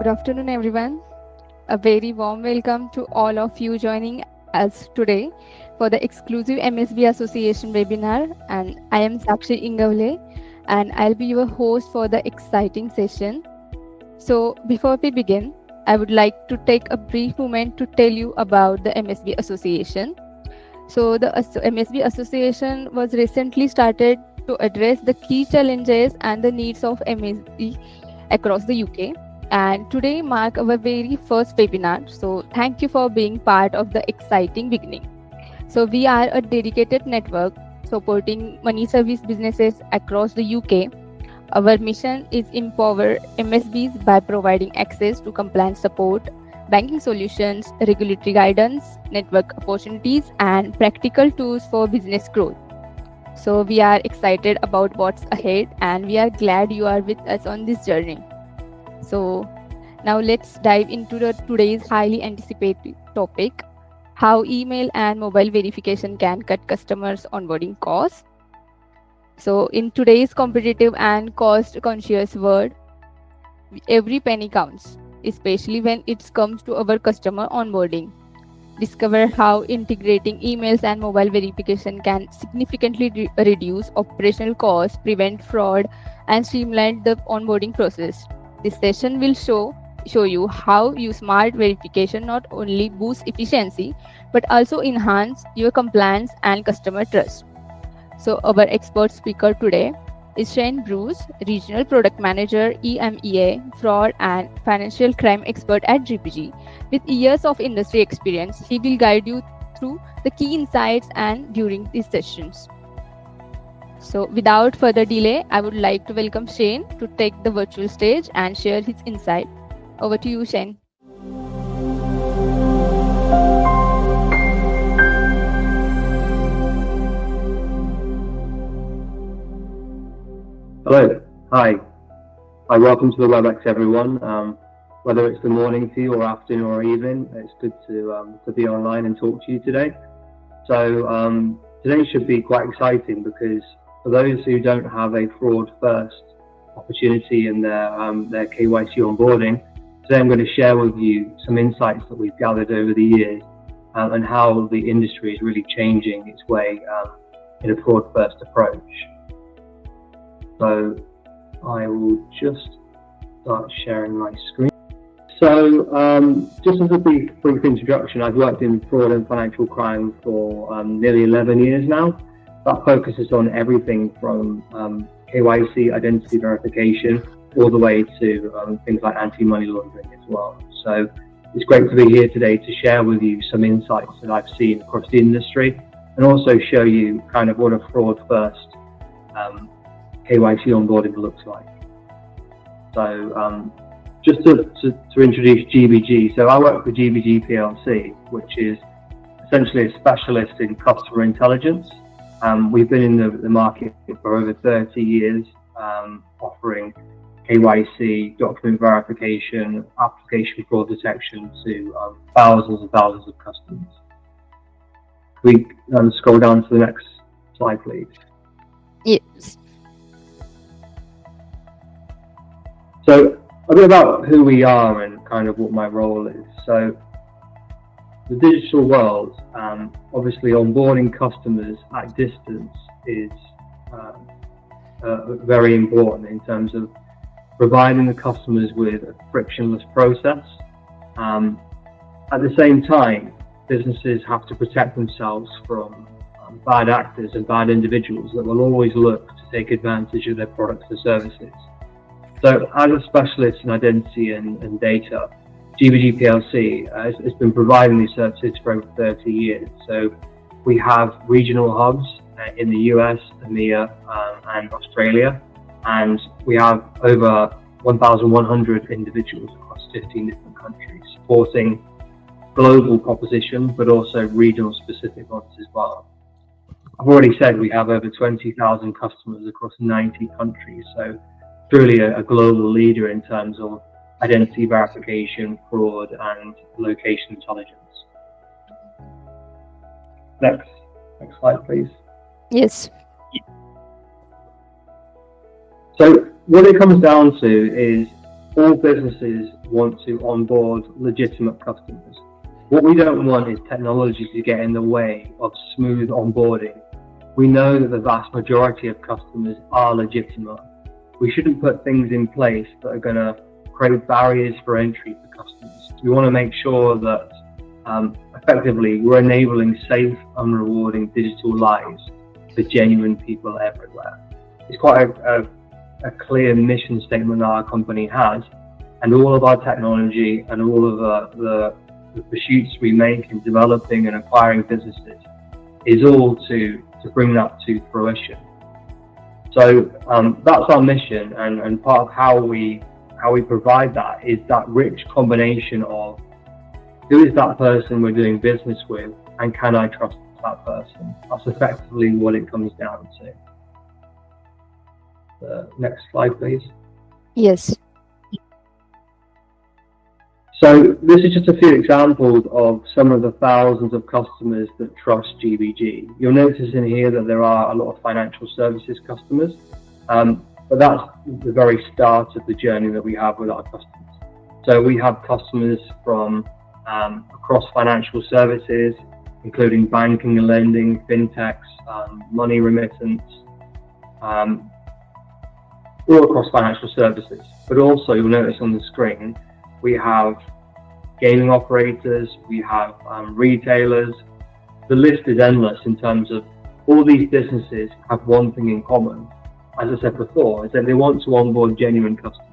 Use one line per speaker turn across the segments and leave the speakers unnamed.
afternoon, everyone. A very warm welcome to all of you joining us today for the exclusive MSB Association webinar. And I am Sakshi Ingavle, and I'll be your host for the exciting session. So, before we begin, I would like to take a brief moment to tell you about the MSB Association. So, the MSB Association was recently started to address the key challenges and the needs of MSB across the UK. And today mark our very first webinar. So thank you for being part of the exciting beginning. So we are a dedicated network supporting money service businesses across the UK. Our mission is empower MSBs by providing access to compliance support, banking solutions, regulatory guidance, network opportunities, and practical tools for business growth. So we are excited about what's ahead, and we are glad you are with us on this journey. So now let's dive into today's highly anticipated topic, how email and mobile verification can cut customers' onboarding costs. So in today's competitive and cost-conscious world, every penny counts, especially when it comes to our customer onboarding. Discover how integrating emails and mobile verification can significantly reduce operational costs, prevent fraud, and streamline the onboarding process. This session will show you how your smart verification not only boosts efficiency but also enhance your compliance and customer trust. So our expert speaker today is Shane Bruce, Regional Product Manager, EMEA, Fraud and Financial Crime Expert at GPG. With years of industry experience, he will guide you through the key insights and during these sessions. So without further delay, I would like to welcome Shane to take the virtual stage and share his insight. Over to you, Shane.
Hello. Hi. Welcome to the WebEx, everyone. Whether it's the morning to you or afternoon or evening, it's good to be online and talk to you today. So today should be quite exciting because for those who don't have a fraud-first opportunity in their KYC onboarding, today I'm going to share with you some insights that we've gathered over the years and how the industry is really changing its way in a fraud-first approach. So I will just start sharing my screen. So just as a brief introduction, I've worked in fraud and financial crime for nearly 11 years now. That focuses on everything from KYC, identity verification, all the way to things like anti-money laundering as well. So it's great to be here today to share with you some insights that I've seen across the industry and also show you kind of what a fraud-first KYC onboarding looks like. So just to introduce GBG, so I work for GBG PLC, which is essentially a specialist in customer intelligence. We've been in the market for over 30 years, offering KYC, document verification, application fraud detection to thousands and thousands of customers. We scroll down to the next slide, please.
Yes.
So a bit about who we are and kind of what my role is. So the digital world, obviously onboarding customers at distance is very important in terms of providing the customers with a frictionless process. At the same time, businesses have to protect themselves from bad actors and bad individuals that will always look to take advantage of their products and services. So as a specialist in identity and data, GBG PLC has been providing these services for over 30 years. So we have regional hubs in the US, EMEA, and Australia, and we have over 1,100 individuals across 15 different countries supporting global proposition, but also regional specific ones as well. I've already said we have over 20,000 customers across 90 countries, so truly a global leader in terms of identity verification, fraud, and location intelligence. Next slide, please.
Yes.
So what it comes down to is all businesses want to onboard legitimate customers. What we don't want is technology to get in the way of smooth onboarding. We know that the vast majority of customers are legitimate. We shouldn't put things in place that are going to create barriers for entry for customers. We want to make sure that effectively we're enabling safe and rewarding digital lives for genuine people everywhere. It's quite a clear mission statement that our company has, and all of our technology and all of the pursuits we make in developing and acquiring businesses is all to bring that to fruition. So that's our mission, and part of how we provide that is that rich combination of who is that person we're doing business with, and can I trust that person? That's effectively what it comes down to. Next slide, please.
Yes.
So this is just a few examples of some of the thousands of customers that trust GBG. You'll notice in here that there are a lot of financial services customers, but that's the very start of the journey that we have with our customers. So we have customers from across financial services, including banking and lending, fintechs, money remittance, all across financial services. But also, you'll notice on the screen, we have gaming operators, we have retailers. The list is endless in terms of all these businesses have one thing in common. As I said before, is that they want to onboard genuine customers.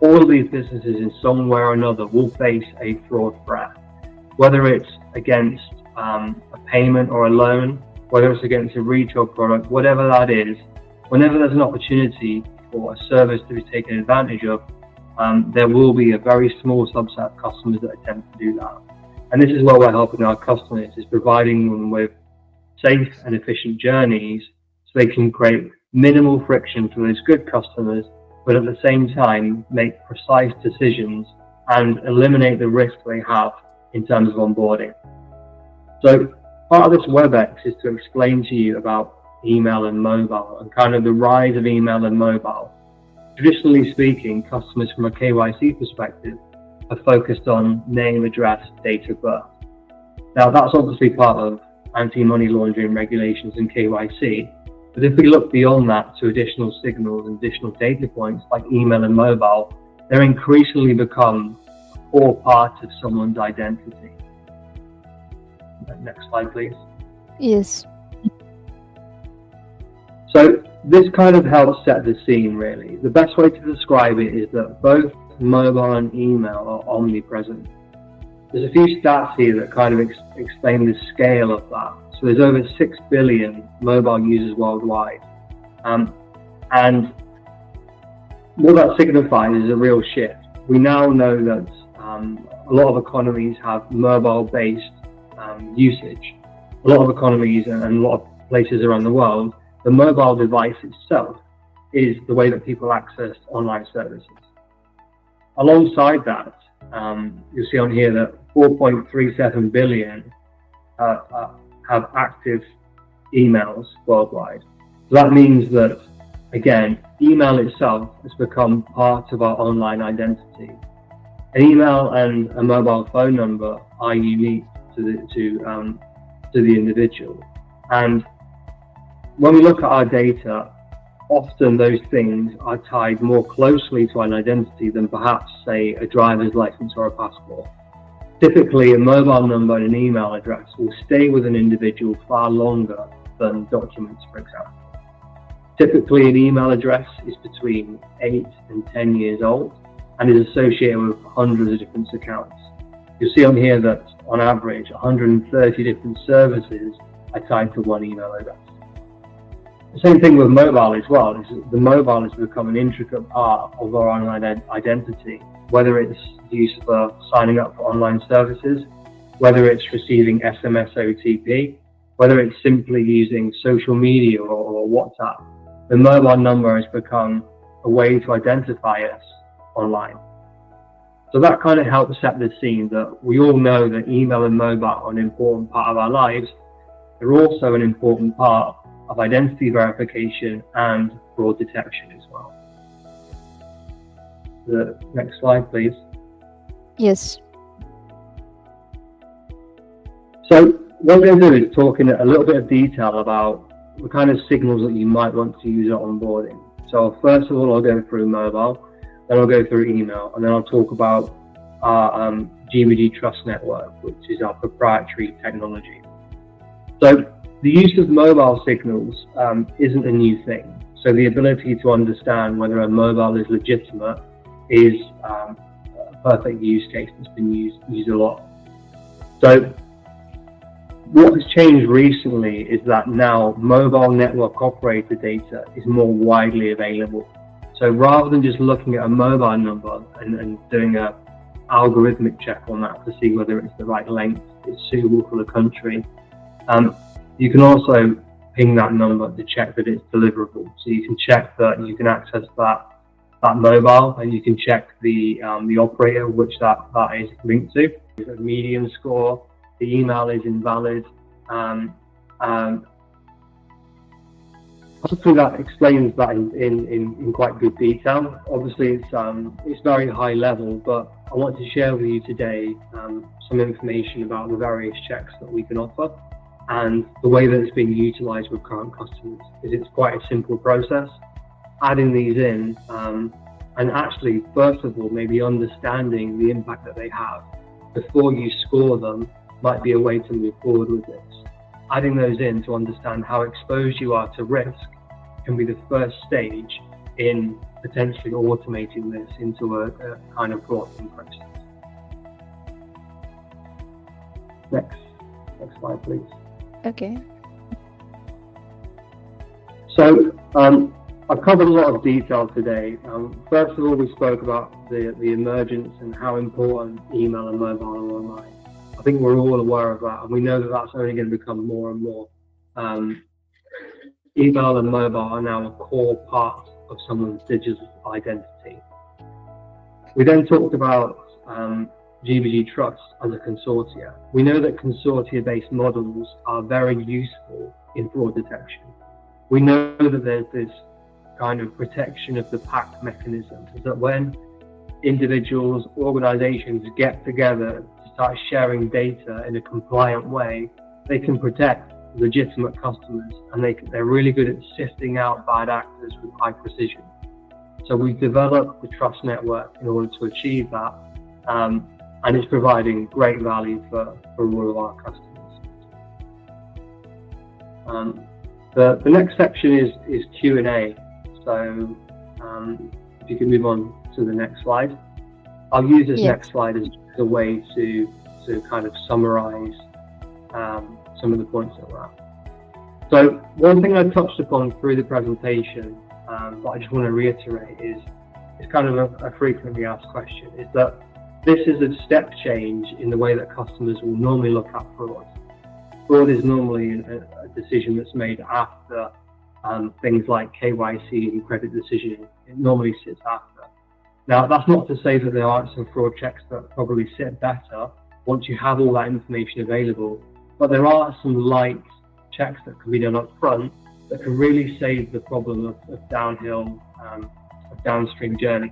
All of these businesses in some way or another will face a fraud threat, whether it's against a payment or a loan, whether it's against a retail product, whatever that is. Whenever there's an opportunity for a service to be taken advantage of, there will be a very small subset of customers that attempt to do that. And this is where we're helping our customers, is providing them with safe and efficient journeys so they can create minimal friction for those good customers, but at the same time make precise decisions and eliminate the risk they have in terms of onboarding. So part of this WebEx is to explain to you about email and mobile and kind of the rise of email and mobile. Traditionally speaking, customers from a KYC perspective are focused on name, address, date of birth. Now that's obviously part of anti-money laundering regulations and KYC, but if we look beyond that to additional signals and additional data points like email and mobile, they're increasingly become a core part of someone's identity. Next slide, please.
Yes.
So this kind of helps set the scene, really. The best way to describe it is that both mobile and email are omnipresent. There's a few stats here that kind of explain the scale of that. So there's over 6 billion mobile users worldwide. And what that signifies is a real shift. We now know that a lot of economies have mobile-based usage. A lot of economies and a lot of places around the world, the mobile device itself is the way that people access online services. Alongside that, you'll see on here that 4.37 billion have active emails worldwide. So that means that, again, email itself has become part of our online identity. An email and a mobile phone number are unique to the individual. And when we look at our data, often those things are tied more closely to an identity than perhaps, say, a driver's license or a passport. Typically, a mobile number and an email address will stay with an individual far longer than documents, for example. Typically, an email address is between 8 and 10 years old and is associated with hundreds of different accounts. You'll see on here that, on average, 130 different services are tied to one email address. The same thing with mobile as well. The mobile has become an intricate part of our online identity, whether it's used for signing up for online services, whether it's receiving SMS OTP, whether it's simply using social media or WhatsApp. The mobile number has become a way to identify us online. So that kind of helps set the scene that we all know that email and mobile are an important part of our lives. They're also an important part of identity verification and fraud detection as well. The next slide, please.
Yes.
So what we're going to do is talk in a little bit of detail about the kind of signals that you might want to use at onboarding. So first of all, I'll go through mobile, then I'll go through email, and then I'll talk about our GBG Trust Network, which is our proprietary technology. So the use of mobile signals isn't a new thing. So the ability to understand whether a mobile is legitimate is a perfect use case that's been used a lot. So what has changed recently is that now mobile network operator data is more widely available. So rather than just looking at a mobile number and doing a algorithmic check on that to see whether it's the right length, it's suitable for the country, you can also ping that number to check that it's deliverable. So you can check that you can access that mobile, and you can check the operator which that is linked to. A median score, the email is invalid. Hopefully that explains that in quite good detail. Obviously it's very high level, but I want to share with you today some information about the various checks that we can offer and the way that it's being utilized with current customers. It's quite a simple process. Adding these in and actually, first of all, maybe understanding the impact that they have before you score them might be a way to move forward with this. Adding those in to understand how exposed you are to risk can be the first stage in potentially automating this into a kind of reporting process. Next slide, please.
Okay.
So I've covered a lot of detail today. First of all, we spoke about the emergence and how important email and mobile are online. I think we're all aware of that, and we know that that's only going to become more and more. Email and mobile are now a core part of someone's digital identity. We then talked about GBG Trust as a consortia. We know that consortia-based models are very useful in fraud detection. We know that there's this kind of protection of the pact mechanism, is that when individuals, organizations get together to start sharing data in a compliant way, they can protect legitimate customers, and they're really good at sifting out bad actors with high precision. So we've developed the Trust Network in order to achieve that, and it's providing great value for all of our customers. The next section is Q&A. So if you can move on to the next slide. I'll use this next slide as a way to kind of summarize some of the points that we're at. So one thing I touched upon through the presentation, but I just want to reiterate is kind of a frequently asked question, is that this is a step change in the way that customers will normally look at fraud. Fraud is normally a decision that's made after things like KYC and credit decision. It normally sits after. Now, that's not to say that there aren't some fraud checks that probably sit better once you have all that information available, but there are some light checks that can be done up front that can really save the problem of downstream journeys.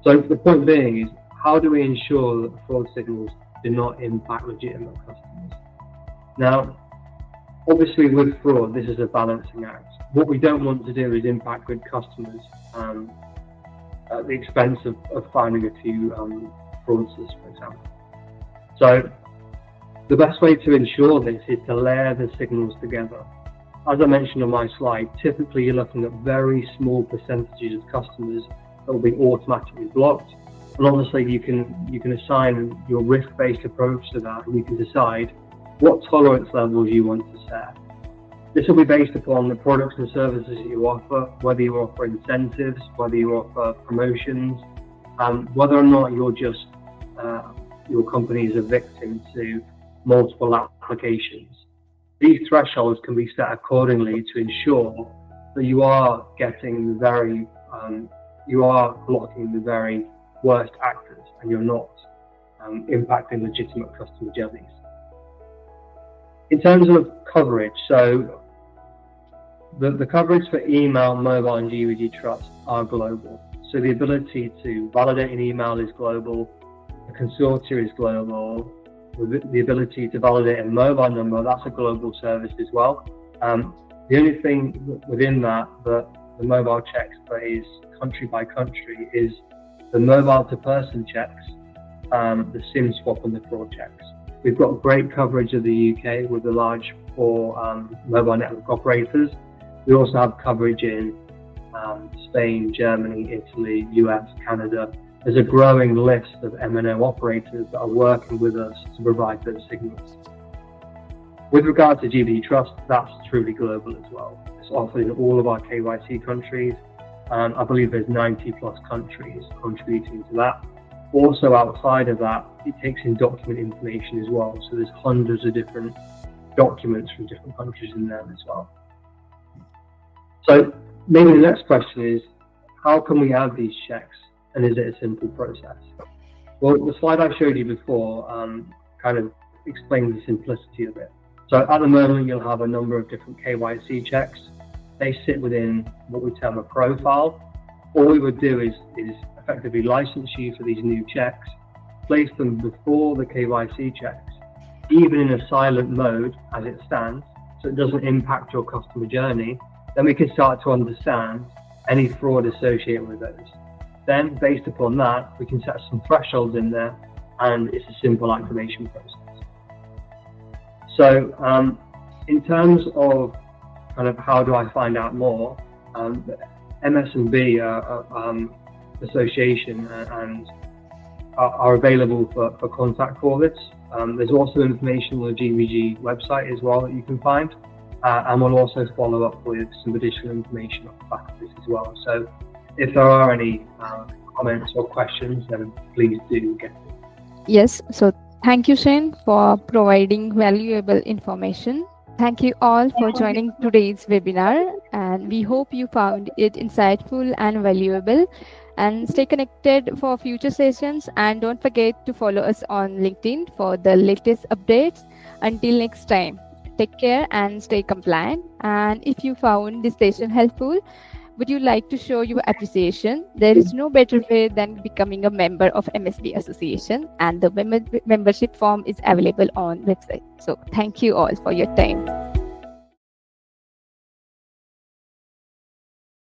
So the point being is, how do we ensure that the fraud signals do not impact legitimate customers? Now, obviously with fraud, this is a balancing act. What we don't want to do is impact good customers at the expense of finding a few fraudsters, for example. So the best way to ensure this is to layer the signals together. As I mentioned on my slide, typically you're looking at very small percentages of customers that will be automatically blocked. And obviously you can assign your risk-based approach to that, and you can decide what tolerance levels you want to set. This will be based upon the products and services that you offer, whether you offer incentives, whether you offer promotions, whether or not you're just your company is a victim to multiple applications. These thresholds can be set accordingly to ensure that you are getting you are blocking the very worst actors, and you're not impacting legitimate customer journeys. In terms of coverage, so the coverage for email, mobile, and GBG Trust are global. So the ability to validate an email is global. The consortia is global. With the ability to validate a mobile number, that's a global service as well. The only thing within that the mobile checks that is country by country is the mobile to person checks, the SIM swap and the fraud checks. We've got great coverage of the UK with the large 4 mobile network operators. We also have coverage in Spain, Germany, Italy, US, Canada. There's a growing list of MNO operators that are working with us to provide those signals. With regard to GBG Trust, that's truly global as well. It's offered in all of our KYC countries. I believe there's 90 plus countries contributing to that. Also outside of that, it takes in document information as well. So there's hundreds of different documents from different countries in there as well. So maybe the next question is, how can we add these checks? And is it a simple process? Well, the slide I showed you before kind of explains the simplicity of it. So at the moment, you'll have a number of different KYC checks. They sit within what we term a profile. All we would do is effectively license you for these new checks, place them before the KYC checks, even in a silent mode as it stands, so it doesn't impact your customer journey. Then we can start to understand any fraud associated with those. Then, based upon that, we can set some thresholds in there, and it's a simple activation process. So, in terms of kind of how do I find out more, the MSB Association and are available for contact for this. There's also information on the GBG website as well that you can find, and we'll also follow up with some additional information off the back of this as well. So, if there are any comments or questions, then please do get them.
Yes, so thank you, Shane, for providing valuable information. Thank you all for joining today's webinar, and we hope you found it insightful and valuable. And stay connected for future sessions, and don't forget to follow us on LinkedIn for the latest updates. Until next time, take care and stay compliant. And if you found this session helpful, would you like to show your appreciation? There is no better way than becoming a member of MSB Association, and the membership form is available on website. So thank you all for your time.